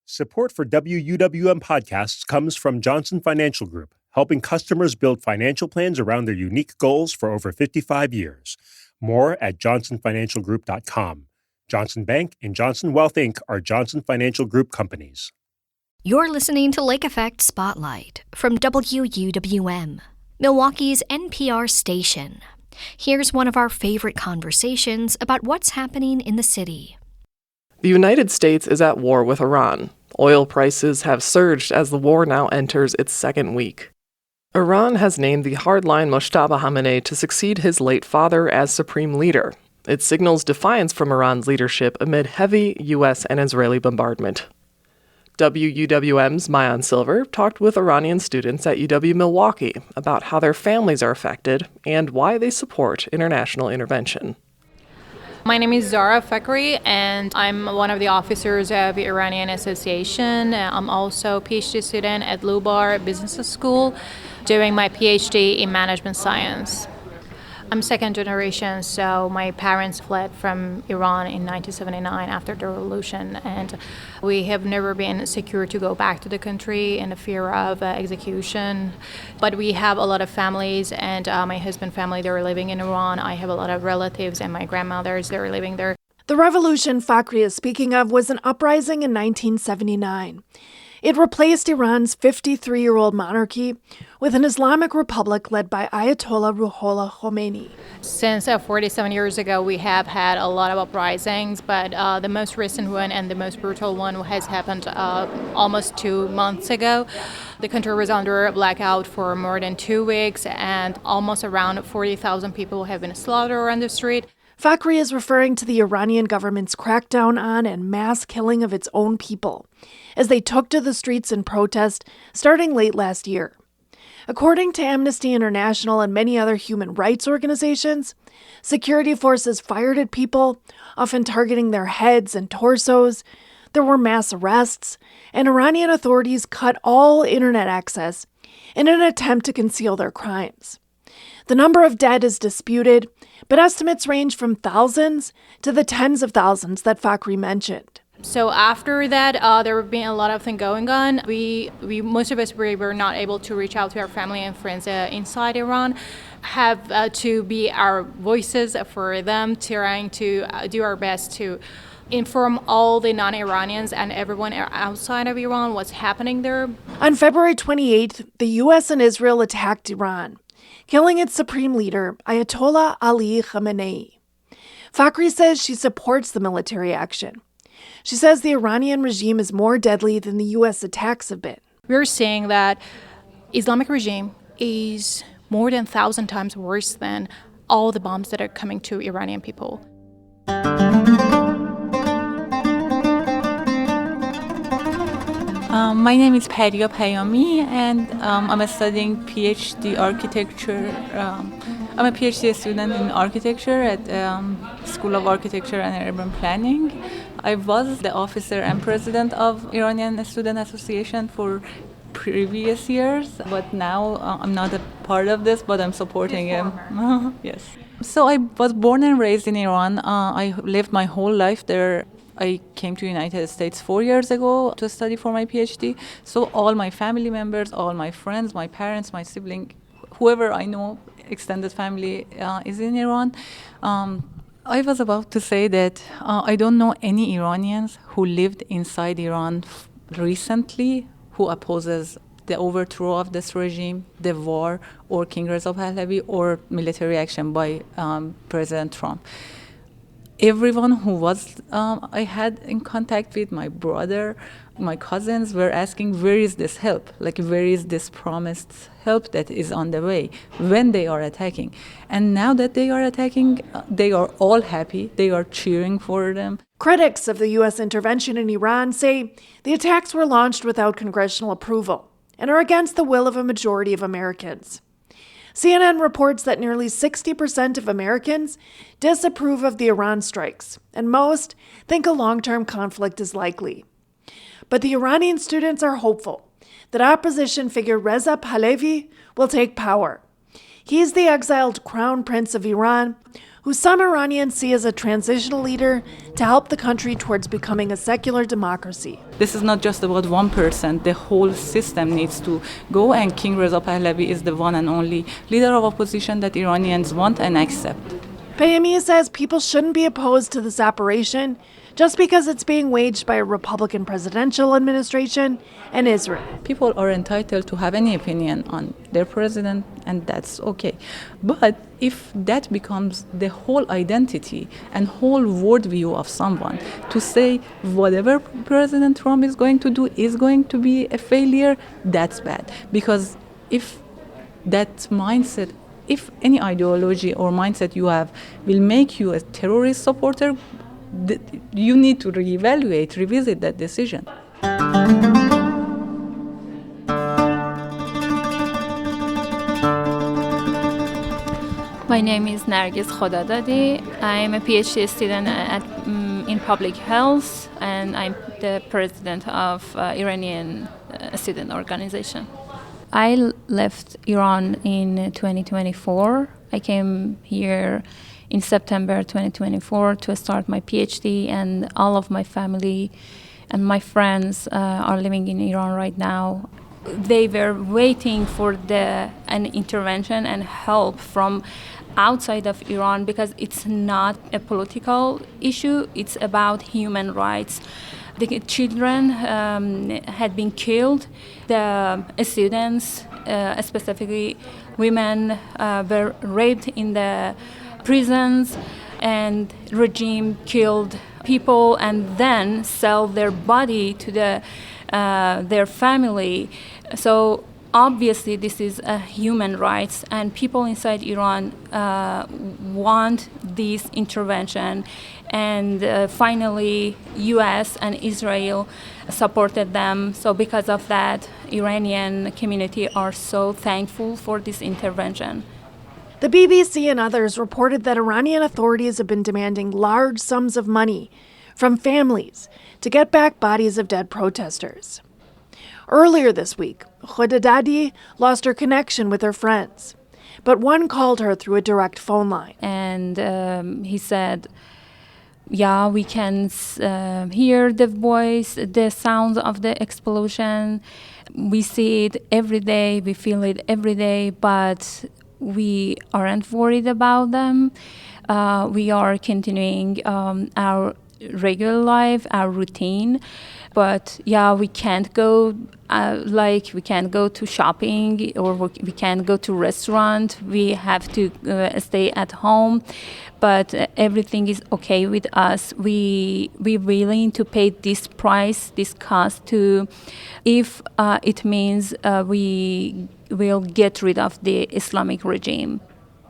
Support for WUWM podcasts comes from Johnson Financial Group, helping customers build financial plans around their unique goals for over 55 years. More at johnsonfinancialgroup.com. Johnson Bank and Johnson Wealth Inc. are Johnson Financial Group companies. You're listening to Lake Effect Spotlight from WUWM, Milwaukee's NPR station. Here's one of our favorite conversations about what's happening in the city. The United States is at war with Iran. Oil prices have surged as the war now enters its second week. Iran has named the hardline Mojtaba Khamenei to succeed his late father as supreme leader. It signals defiance from Iran's leadership amid heavy U.S. and Israeli bombardment. WUWM's Maayan talked with Iranian students at UW-Milwaukee about how their families are affected and why they support international intervention. My name is Zara Fakhri, and I'm one of the officers of the Iranian Association. I'm also a PhD student at Lubar Business School, doing my PhD in management science. I'm second generation, so my parents fled from Iran in 1979 after the revolution, and we have never been secure to go back to the country in the fear of execution. But we have a lot of families, and my husband's family, they're living in Iran. I have a lot of relatives, and my grandmothers, they're living there. The revolution Fakhri is speaking of was an uprising in 1979. It replaced Iran's 53-year-old monarchy with an Islamic republic led by Ayatollah Ruhollah Khomeini. Since 47 years ago, we have had a lot of uprisings, but the most recent one and the most brutal one has happened almost 2 months ago. The country was under a blackout for more than 2 weeks, and almost around 40,000 people have been slaughtered on the street. Fakhri is referring to the Iranian government's crackdown on and mass killing of its own people as they took to the streets in protest starting late last year. According to Amnesty International and many other human rights organizations, security forces fired at people, often targeting their heads and torsos. There were mass arrests, and Iranian authorities cut all internet access in an attempt to conceal their crimes. The number of dead is disputed, but estimates range from thousands to the tens of thousands that Fakhri mentioned. So after that, there have been a lot of things going on. We most of us were not able to reach out to our family and friends inside Iran, have to be our voices for them, trying to do our best to inform all the non-Iranians and everyone outside of Iran what's happening there. On February 28th, the U.S. and Israel attacked Iran, killing its supreme leader, Ayatollah Ali Khamenei. Fakhri says she supports the military action. She says the Iranian regime is more deadly than the U.S. attacks have been. We're saying that Islamic regime is more than 1,000 times worse than all the bombs that are coming to Iranian people. My name is Paria Payami, and I'm studying PhD architecture. I'm a PhD student in architecture at School of Architecture and Urban Planning. I was the officer and president of Iranian Student Association for previous years, but now I'm not a part of this, but I'm supporting him. Yes. So I was born and raised in Iran. I lived my whole life there. I came to the United States 4 years ago to study for my PhD. So all my family members, all my friends, my parents, my sibling, whoever I know, extended family is in Iran. I was about to say that I don't know any Iranians who lived inside Iran recently who opposes the overthrow of this regime, the war, or King Reza Pahlavi, or military action by President Trump. Everyone who I had in contact with, my brother, my cousins, were asking, where is this help? Like, where is this promised help that is on the way when they are attacking? And now that they are attacking, they are all happy. They are cheering for them. Critics of the U.S. intervention in Iran say the attacks were launched without congressional approval and are against the will of a majority of Americans. CNN reports that nearly 60% of Americans disapprove of the Iran strikes, and most think a long-term conflict is likely. But the Iranian students are hopeful that opposition figure Reza Pahlavi will take power. He is the exiled crown prince of Iran who some Iranians see as a transitional leader to help the country towards becoming a secular democracy. This is not just about one person. The whole system needs to go, and King Reza Pahlavi is the one and only leader of opposition that Iranians want and accept. Payami says people shouldn't be opposed to this operation just because it's being waged by a Republican presidential administration and Israel. People are entitled to have any opinion on their president, and that's okay. But if that becomes the whole identity and whole worldview of someone, to say whatever President Trump is going to do is going to be a failure, that's bad. Because if that mindset, if any ideology or mindset you have will make you a terrorist supporter, you need to reevaluate, revisit that decision. My name is Nargis Khodadadi. I'm a PhD student in public health, and I'm the president of Iranian student organization. I left Iran in 2024. I came here in September 2024 to start my PhD, and all of my family and my friends are living in Iran right now. They were waiting for an intervention and help from outside of Iran, because it's not a political issue, it's about human rights. The children had been killed. The students, specifically women, were raped in the prisons, and regime killed people and then sell their body to their family. So obviously this is a human rights, and people inside Iran want this intervention. And finally, U.S. and Israel supported them. So because of that, Iranian community are so thankful for this intervention. The BBC and others reported that Iranian authorities have been demanding large sums of money from families to get back bodies of dead protesters. Earlier this week, Khodadadi lost her connection with her friends, but one called her through a direct phone line. And he said, yeah, we can hear the voice, the sounds of the explosion. We see it every day, we feel it every day, but we aren't worried about them. We are continuing our regular life, our routine. But yeah, we can't go, we can't go to shopping, or we can't go to restaurant. We have to stay at home. But everything is okay with us. We're willing to pay this price, this cost, if it means we will get rid of the Islamic regime.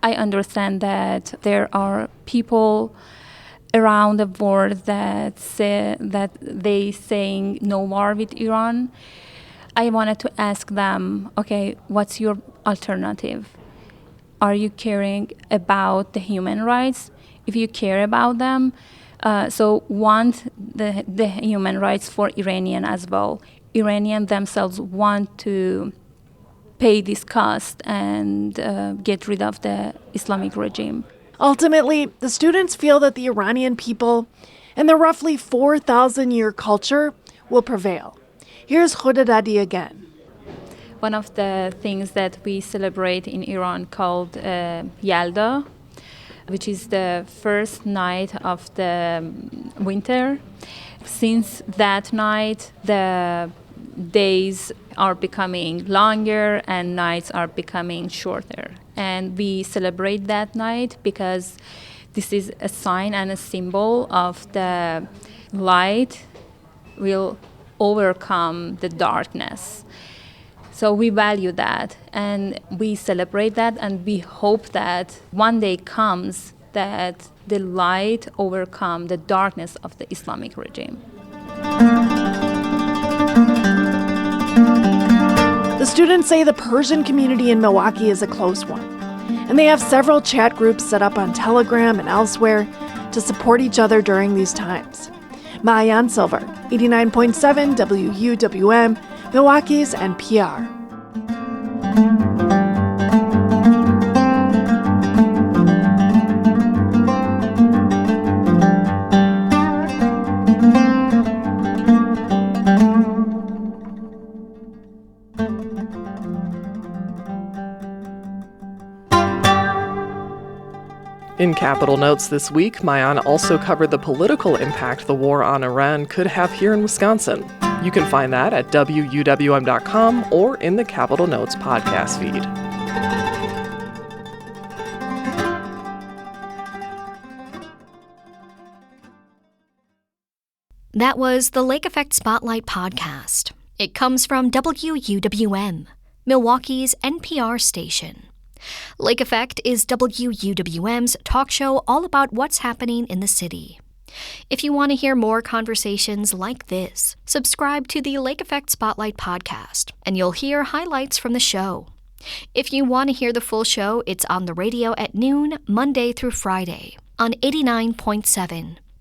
I understand that there are people around the world that they saying no war with Iran. I wanted to ask them, okay, what's your alternative? Are you caring about the human rights? If you care about them, so want the human rights for Iranian as well. Iranians themselves want to pay this cost and get rid of the Islamic regime. Ultimately, the students feel that the Iranian people and their roughly 4,000-year culture will prevail. Here's Khodadadi again. One of the things that we celebrate in Iran called Yalda, which is the first night of the winter. Since that night, the days are becoming longer and nights are becoming shorter. And we celebrate that night because this is a sign and a symbol of the light will overcome the darkness. So we value that and we celebrate that, and we hope that one day comes that the light overcome the darkness of the Islamic regime. The students say the Persian community in Milwaukee is a close one, and they have several chat groups set up on Telegram and elsewhere to support each other during these times. Maayan Silver, 89.7 WUWM, Milwaukee's NPR. In Capital Notes this week, Maayan also covered the political impact the war on Iran could have here in Wisconsin. You can find that at WUWM.com or in the Capital Notes podcast feed. That was the Lake Effect Spotlight podcast. It comes from WUWM, Milwaukee's NPR station. Lake Effect is WUWM's talk show all about what's happening in the city. If you want to hear more conversations like this, subscribe to the Lake Effect Spotlight podcast, and you'll hear highlights from the show. If you want to hear the full show, it's on the radio at noon, Monday through Friday, on 89.7